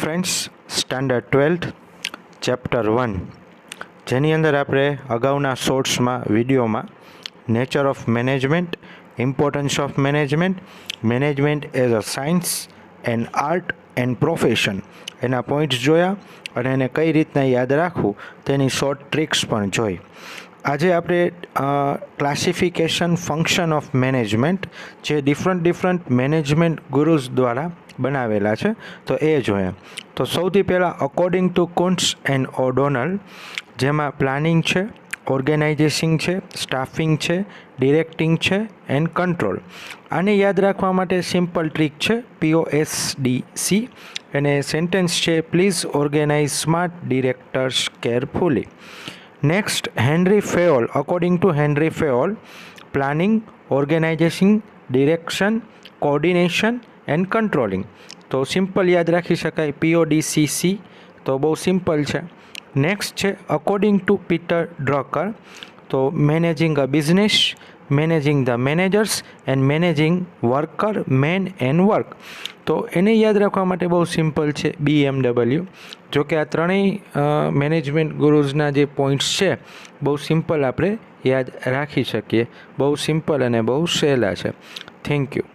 Friends, standard 12 chapter 1 જેની અંદર આપણે અગાઉના શોર્ટ્સમાં વિડીયોમાં nature of management, importance of management, management as a science and art and profession એના પોઈન્ટ્સ જોયા અને એને કઈ રીતના યાદ રાખવું તેની શોર્ટ ટ્રિક્સ પણ જોઈ. આજે આપણે ક્લાસિફિકેશન ફંક્શન ઓફ મેનેજમેન્ટ જે ડિફરન્ટ મેનેજમેન્ટ ગુરુઝ દ્વારા બનાવેલા છે તો એ જોઈએ. તો સૌથી પહેલાં અકોર્ડિંગ ટુ કુન્ટ્સ એન્ડ ઓડોનલ, જેમાં પ્લાનિંગ છે, ઓર્ગેનાઇઝેશન છે, સ્ટાફિંગ છે, ડિરેક્ટિંગ છે એન્ડ કંટ્રોલ. આને યાદ રાખવા માટે સિમ્પલ ટ્રીક છે POSDC અને સેન્ટેન્સ છે please organise smart directors carefully. Next, Henri Fayol, according to Henri Fayol, planning, organisation, direction, coordination and controlling. તો સિમ્પલ યાદ રાખી શકાય PODCC, તો બહુ સિમ્પલ છે. નેક્સ્ટ છે અકોર્ડિંગ ટુ પીટર ડ્રકર, તો managing a business, managing the managers and managing worker, man and work. તો એને યાદ રાખવા માટે બહુ સિમ્પલ છે BMW. જો કે આ ત્રણેય મેનેજમેન્ટ ગુરુઝના જે પોઈન્ટ્સ છે બહુ સિમ્પલ આપણે યાદ રાખી શકીએ, બહુ સિમ્પલ અને બહુ સહેલા છે. Thank you.